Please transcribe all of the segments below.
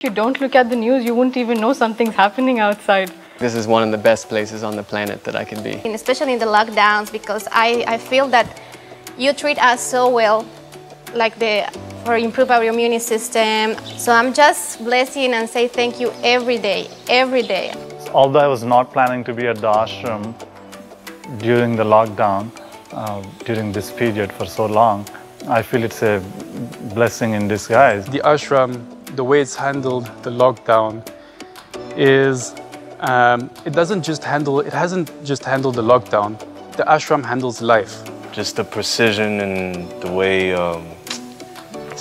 If you don't look at the news, you won't even know something's happening outside. This is one of the best places on the planet that I can be. And especially in the lockdowns, because I feel that you treat us so well, like for improve our immune system. So I'm just blessing and say thank you every day, every day. Although I was not planning to be at the ashram during the lockdown, during this period for so long, I feel it's a blessing in disguise. The ashram, the way it's handled the lockdown is, it hasn't just handled the lockdown. The ashram handles life. Just the precision and the way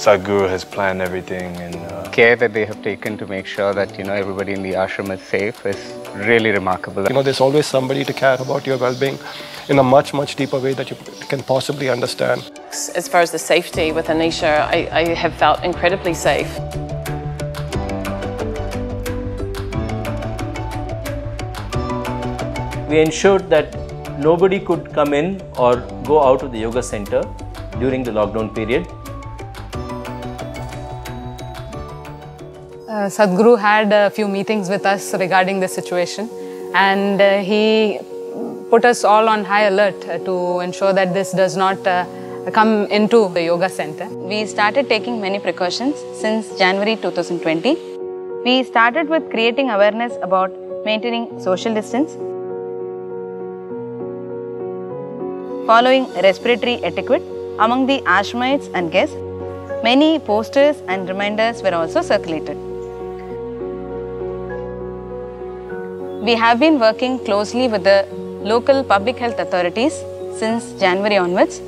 Sadhguru has planned everything, and care that they have taken to make sure that everybody in the ashram is safe is really remarkable. There's always somebody to care about your well-being in a much, much deeper way that you can possibly understand. As far as the safety with Isha, I have felt incredibly safe. We ensured that nobody could come in or go out of the yoga center during the lockdown period. Sadhguru had a few meetings with us regarding the situation, and he put us all on high alert to ensure that this does not come into the yoga center. We started taking many precautions since January 2020. We started with creating awareness about maintaining social distance, following respiratory etiquette among the ashramites and guests. Many posters and reminders were also circulated. We have been working closely with the local public health authorities since January onwards.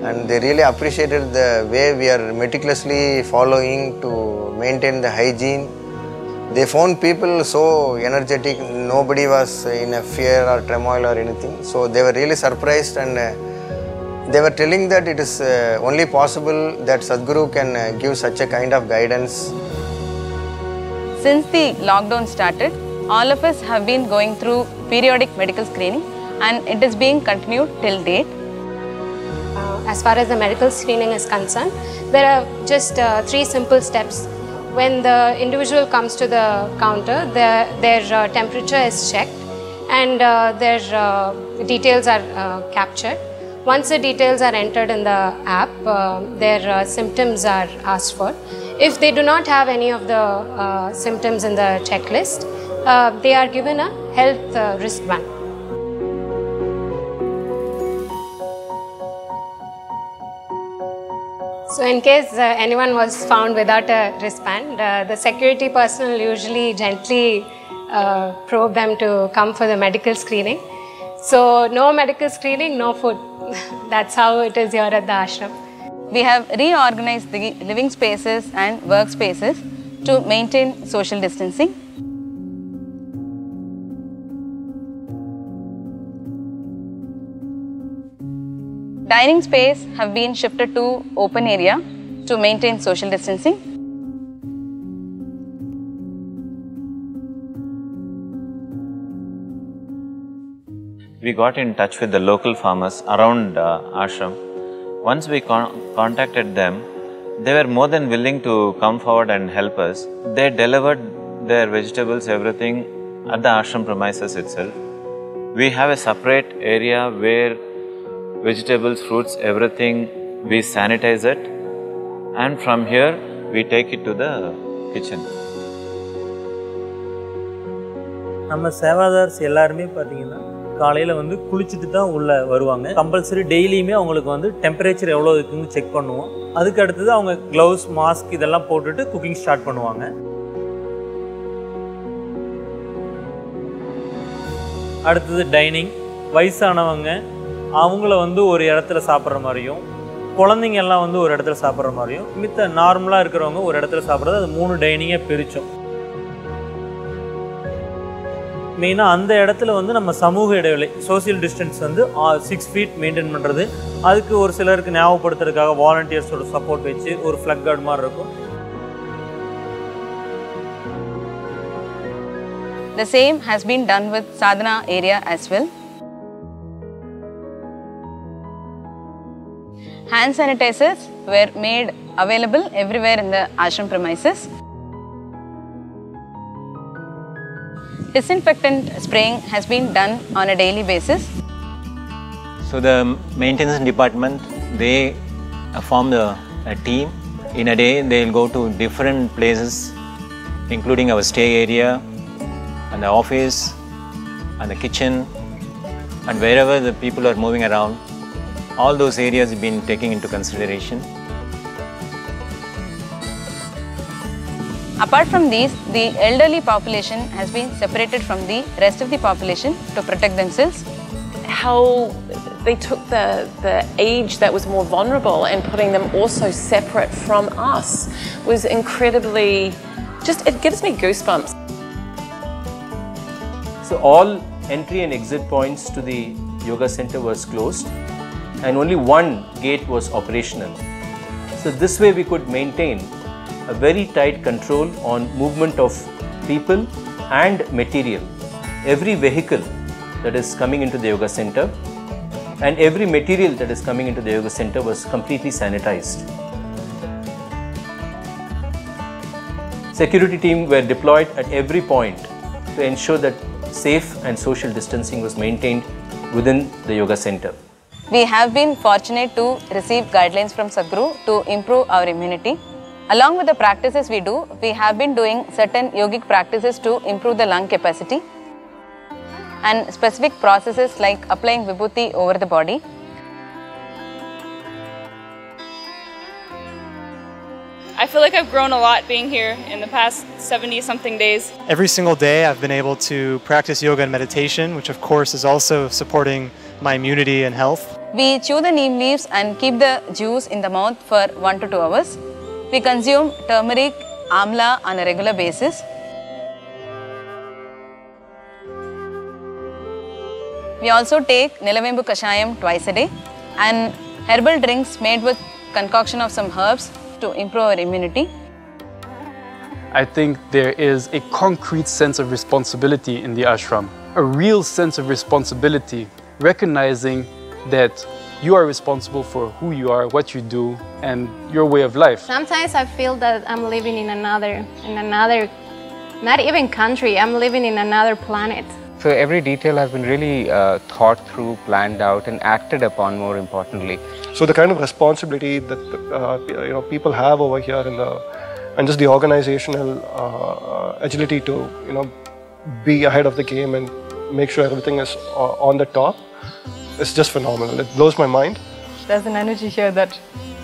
And they really appreciated the way we are meticulously following to maintain the hygiene. They found people so energetic, nobody was in a fear or turmoil or anything. So they were really surprised, and they were telling that it is only possible that Sadhguru can give such a kind of guidance. Since the lockdown started, all of us have been going through periodic medical screening, and it is being continued till date. As far as the medical screening is concerned, there are just 3 simple steps. When the individual comes to the counter, their temperature is checked and their details are captured. Once the details are entered in the app, their symptoms are asked for. If they do not have any of the symptoms in the checklist, they are given a health wristband. So in case anyone was found without a wristband, the security personnel usually gently probe them to come for the medical screening. So no medical screening, no food. That's how it is here at the ashram. We have reorganized the living spaces and workspaces to maintain social distancing. Dining space have been shifted to open area to maintain social distancing. We got in touch with the local farmers around ashram. Once we contacted them, they were more than willing to come forward and help us. They delivered their vegetables, everything at the ashram premises itself. We have a separate area where vegetables, fruits, everything, we sanitize it, and from here we take it to the kitchen. நம்ம சேவாதார்ஸ் எல்லாருமே பார்த்தீங்கன்னா காலையில் வந்து குளிச்சுட்டு தான் உள்ளே வருவாங்க. Compulsory டெய்லியுமே அவங்களுக்கு வந்து டெம்பரேச்சர் எவ்வளோ இருக்குன்னு செக் பண்ணுவோம். அதுக்கு அடுத்தது அவங்க க்ளவுஸ், மாஸ்க் இதெல்லாம் போட்டுட்டு குக்கிங் ஸ்டார்ட் பண்ணுவாங்க. அடுத்தது டைனிங். வயசானவங்க அவங்கள வந்து ஒரு இடத்துல சாப்பிட்ற மாதிரியும், குழந்தைங்க எல்லாம் வந்து ஒரு இடத்துல சாப்பிட்ற மாதிரியும், மித்த நார்மலாக இருக்கிறவங்க ஒரு இடத்துல சாப்பிட்றது, அது 3 டைனிங்கை பிரித்தோம். மெயினாக அந்த இடத்துல வந்து நம்ம சமூக இடைவெளி, சோசியல் டிஸ்டன்ஸ் வந்து 6 feet மெயின்டைன் பண்ணுறது. அதுக்கு ஒரு சிலருக்கு ஞாபகப்படுத்துறதுக்காக வாலண்டியர்ஸோட சப்போர்ட் வச்சு ஒரு ஃப்ளக் கார்டு மாதிரி இருக்கும். The same has been done with sadhana area as well. Hand sanitizers were made available everywhere in the ashram premises. Disinfectant spraying has been done on a daily basis. So the maintenance department, they form a team. In a day, they'll go to different places, including our stay area, and the office, and the kitchen, and wherever the people are moving around. All those areas have been taken into consideration. Apart from these, the elderly population has been separated from the rest of the population to protect themselves. How they took the age that was more vulnerable and putting them also separate from us was incredibly, it gives me goosebumps. So all entry and exit points to the yoga center was closed and only one gate was operational. So this way we could maintain a very tight control on movement of people and material. Every vehicle that is coming into the yoga center and every material that is coming into the yoga center was completely sanitized. Security team were deployed at every point to ensure that safe and social distancing was maintained within the yoga center. We have been fortunate to receive guidelines from Sadhguru to improve our immunity. Along with the practices we do, we have been doing certain yogic practices to improve the lung capacity and specific processes like applying vibhuti over the body. I feel like I've grown a lot being here in the past 70-something days. Every single day I've been able to practice yoga and meditation, which of course is also supporting my immunity and health. We chew the neem leaves and keep the juice in the mouth for 1 to 2 hours. We consume turmeric, amla on a regular basis. We also take Nilavembu Kashayam twice a day and herbal drinks made with concoction of some herbs to improve our immunity. I think there is a concrete sense of responsibility in the ashram, a real sense of responsibility, recognizing that you are responsible for who you are, what you do, and your way of life. Sometimes I feel that I'm living in another, not even country, I'm living in another planet. So every detail has been really thought through, planned out, and acted upon, more importantly. So the kind of responsibility that people have over here, and just the organizational agility to be ahead of the game and make sure everything is on the top, it's just phenomenal. It blows my mind. There's an energy here that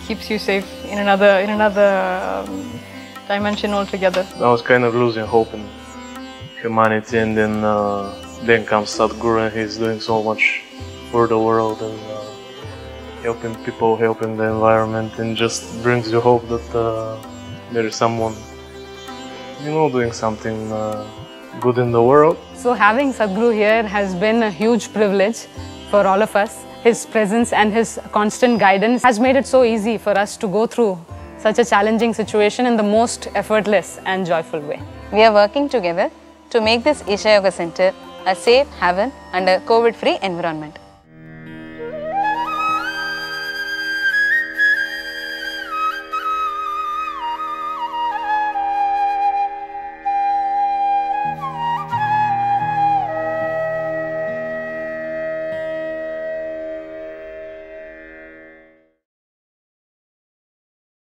keeps you safe in another dimension altogether. I was kind of losing hope in humanity, and then comes Sadhguru, and he's doing so much for the world and helping people, helping the environment, and just brings you hope that there is someone, doing something good in the world. So having Sadhguru here has been a huge privilege for all of us. His presence and his constant guidance has made it so easy for us to go through such a challenging situation in the most effortless and joyful way. We are working together to make this Isha Yoga Center a safe haven and a COVID-free environment.